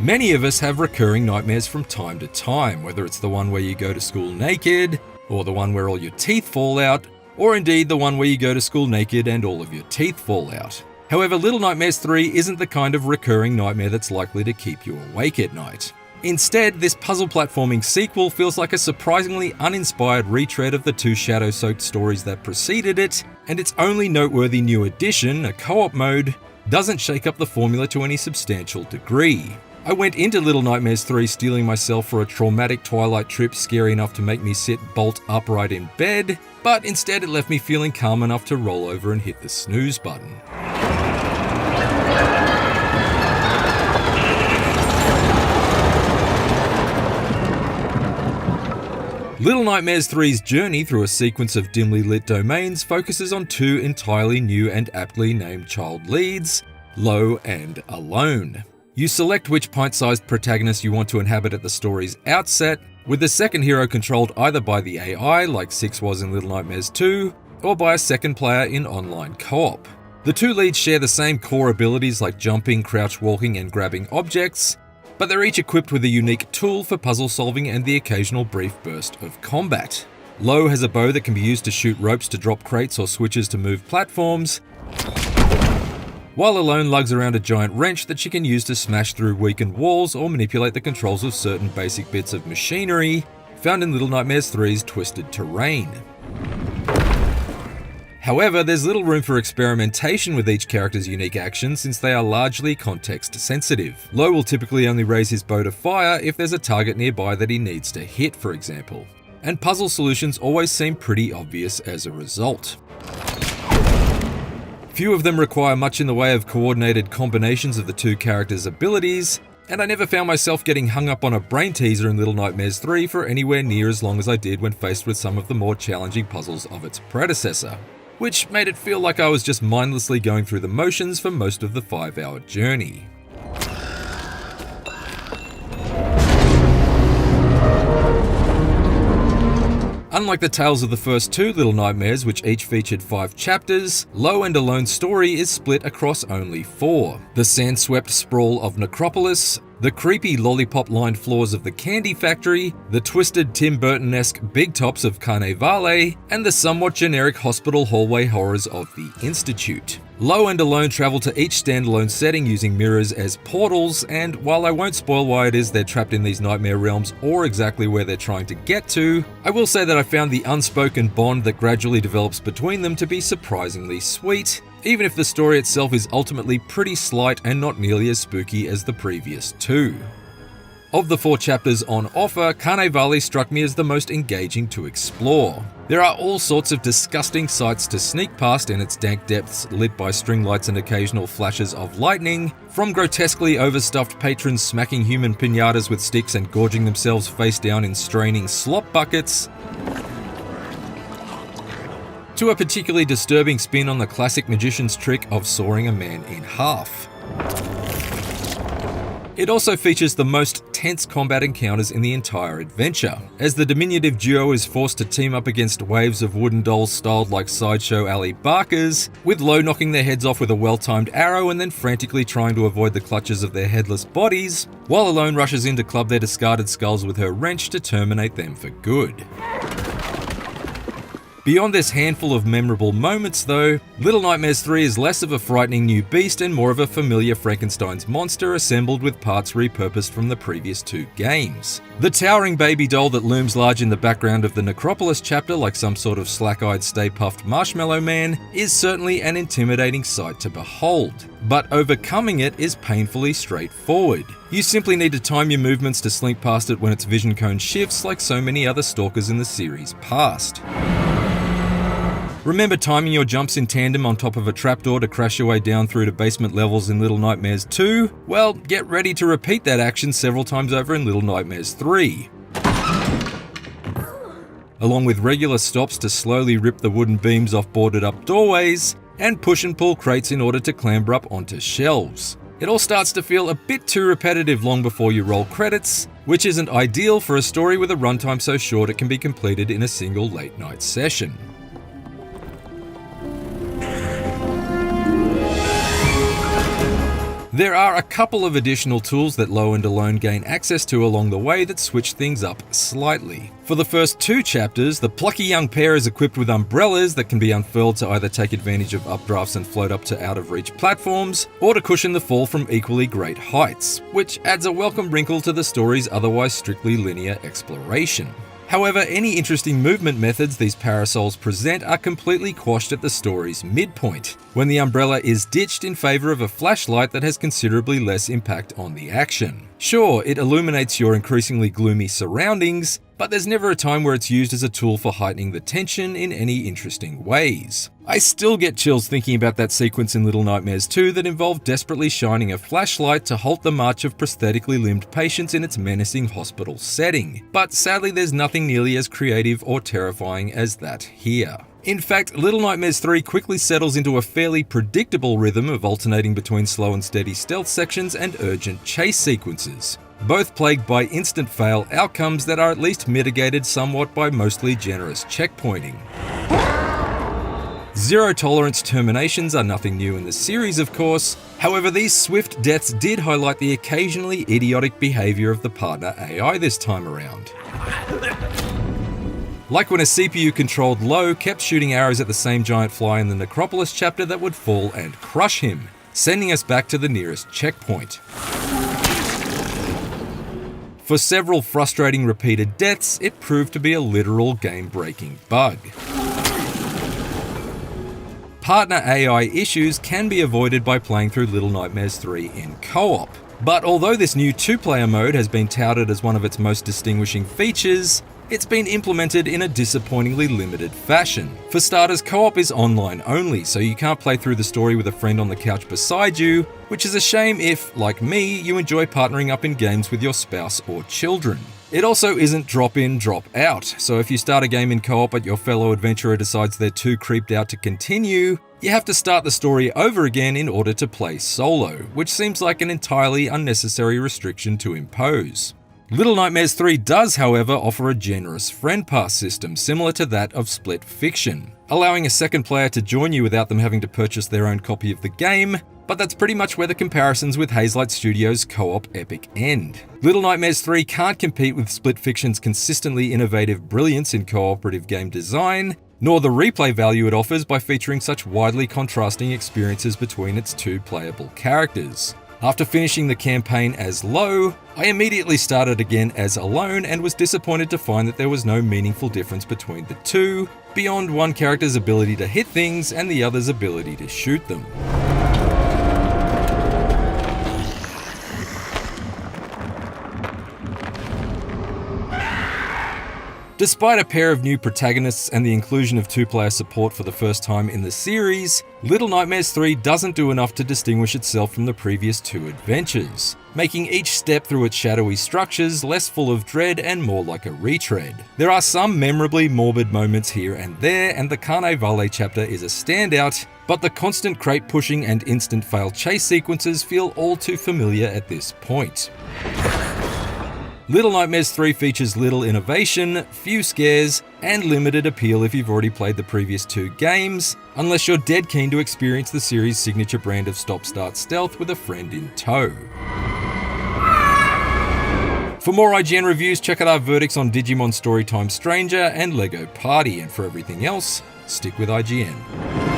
Many of us have recurring nightmares from time to time, whether it's the one where you go to school naked, or the one where all your teeth fall out, or indeed the one where you go to school naked and all of your teeth fall out. However, Little Nightmares 3 isn't the kind of recurring nightmare that's likely to keep you awake at night. Instead, this puzzle platforming sequel feels like a surprisingly uninspired retread of the two shadow-soaked stories that preceded it, and its only noteworthy new addition, a co-op mode, doesn't shake up the formula to any substantial degree. I went into Little Nightmares 3 steeling myself for a traumatic Twilight trip scary enough to make me sit bolt upright in bed, but instead it left me feeling calm enough to roll over and hit the snooze button. Little Nightmares 3's journey through a sequence of dimly lit domains focuses on two entirely new and aptly named child leads, Low and Alone. You select which pint-sized protagonist you want to inhabit at the story's outset, with the second hero controlled either by the AI, like 6 was in Little Nightmares 2, or by a second player in online co-op. The two leads share the same core abilities like jumping, crouch walking, and grabbing objects, but they're each equipped with a unique tool for puzzle solving and the occasional brief burst of combat. Low has a bow that can be used to shoot ropes to drop crates or switches to move platforms, while Alone lugs around a giant wrench that she can use to smash through weakened walls or manipulate the controls of certain basic bits of machinery found in Little Nightmares 3's Twisted Terrain. However, there's little room for experimentation with each character's unique actions since they are largely context sensitive. Low will typically only raise his bow to fire if there's a target nearby that he needs to hit, for example. And puzzle solutions always seem pretty obvious as a result. Few of them require much in the way of coordinated combinations of the two characters' abilities, and I never found myself getting hung up on a brain teaser in Little Nightmares 3 for anywhere near as long as I did when faced with some of the more challenging puzzles of its predecessor, which made it feel like I was just mindlessly going through the motions for most of the 5-hour journey. Unlike the tales of the first two Little Nightmares, which each featured 5 chapters, Low and Alone's story is split across only 4. The sand-swept sprawl of Necropolis, the creepy lollipop-lined floors of the Candy Factory, the twisted Tim Burton-esque big tops of Carnavale, and the somewhat generic hospital hallway horrors of the Institute. Low and Alone travel to each standalone setting using mirrors as portals, and while I won't spoil why it is they're trapped in these nightmare realms or exactly where they're trying to get to, I will say that I found the unspoken bond that gradually develops between them to be surprisingly sweet, even if the story itself is ultimately pretty slight and not nearly as spooky as the previous 2. Of the 4 chapters on offer, Carnavale struck me as the most engaging to explore. There are all sorts of disgusting sights to sneak past in its dank depths lit by string lights and occasional flashes of lightning, from grotesquely overstuffed patrons smacking human piñatas with sticks and gorging themselves face down in straining slop buckets, to a particularly disturbing spin on the classic magician's trick of sawing a man in half. It also features the most tense combat encounters in the entire adventure, as the diminutive duo is forced to team up against waves of wooden dolls styled like Sideshow Alley barkers, with Low knocking their heads off with a well-timed arrow and then frantically trying to avoid the clutches of their headless bodies, while Alone rushes in to club their discarded skulls with her wrench to terminate them for good. Beyond this handful of memorable moments though, Little Nightmares 3 is less of a frightening new beast and more of a familiar Frankenstein's monster assembled with parts repurposed from the previous 2 games. The towering baby doll that looms large in the background of the Necropolis chapter like some sort of slack-eyed stay-puffed marshmallow man is certainly an intimidating sight to behold, but overcoming it is painfully straightforward. You simply need to time your movements to slink past it when its vision cone shifts like so many other stalkers in the series past. Remember timing your jumps in tandem on top of a trapdoor to crash your way down through to basement levels in Little Nightmares 2? Well, get ready to repeat that action several times over in Little Nightmares 3. Along with regular stops to slowly rip the wooden beams off boarded up doorways, and push and pull crates in order to clamber up onto shelves. It all starts to feel a bit too repetitive long before you roll credits, which isn't ideal for a story with a runtime so short it can be completed in a single late night session. There are a couple of additional tools that Low and Alone gain access to along the way that switch things up slightly. For the first 2 chapters, the plucky young pair is equipped with umbrellas that can be unfurled to either take advantage of updrafts and float up to out-of-reach platforms, or to cushion the fall from equally great heights, which adds a welcome wrinkle to the story's otherwise strictly linear exploration. However, any interesting movement methods these parasols present are completely quashed at the story's midpoint, when the umbrella is ditched in favour of a flashlight that has considerably less impact on the action. Sure, it illuminates your increasingly gloomy surroundings, but there's never a time where it's used as a tool for heightening the tension in any interesting ways. I still get chills thinking about that sequence in Little Nightmares 2 that involved desperately shining a flashlight to halt the march of prosthetically limbed patients in its menacing hospital setting, but sadly there's nothing nearly as creative or terrifying as that here. In fact, Little Nightmares 3 quickly settles into a fairly predictable rhythm of alternating between slow and steady stealth sections and urgent chase sequences, both plagued by instant fail outcomes that are at least mitigated somewhat by mostly generous checkpointing. Zero tolerance terminations are nothing new in the series, of course. However, these swift deaths did highlight the occasionally idiotic behaviour of the partner AI this time around. Like when a CPU-controlled Low kept shooting arrows at the same giant fly in the Necropolis chapter that would fall and crush him, sending us back to the nearest checkpoint. For several frustrating repeated deaths, it proved to be a literal game-breaking bug. Partner AI issues can be avoided by playing through Little Nightmares 3 in co-op, but although this new 2-player mode has been touted as one of its most distinguishing features, it's been implemented in a disappointingly limited fashion. For starters, co-op is online only, so you can't play through the story with a friend on the couch beside you, which is a shame if, like me, you enjoy partnering up in games with your spouse or children. It also isn't drop in, drop out, so if you start a game in co-op but your fellow adventurer decides they're too creeped out to continue, you have to start the story over again in order to play solo, which seems like an entirely unnecessary restriction to impose. Little Nightmares 3 does, however, offer a generous friend pass system similar to that of Split Fiction, allowing a second player to join you without them having to purchase their own copy of the game, but that's pretty much where the comparisons with Hazelight Studios' co-op epic end. Little Nightmares 3 can't compete with Split Fiction's consistently innovative brilliance in cooperative game design, nor the replay value it offers by featuring such widely contrasting experiences between its 2 playable characters. After finishing the campaign as Low, I immediately started again as Alone and was disappointed to find that there was no meaningful difference between the two, beyond one character's ability to hit things and the other's ability to shoot them. Despite a pair of new protagonists and the inclusion of 2-player support for the first time in the series, Little Nightmares 3 doesn't do enough to distinguish itself from the previous 2 adventures, making each step through its shadowy structures less full of dread and more like a retread. There are some memorably morbid moments here and there, and the Carnavale chapter is a standout, but the constant crate pushing and instant fail chase sequences feel all too familiar at this point. Little Nightmares 3 features little innovation, few scares, and limited appeal if you've already played the previous 2 games, unless you're dead keen to experience the series' signature brand of stop-start stealth with a friend in tow. For more IGN reviews, check out our verdicts on Digimon Storytime Stranger and LEGO Party, and for everything else, stick with IGN.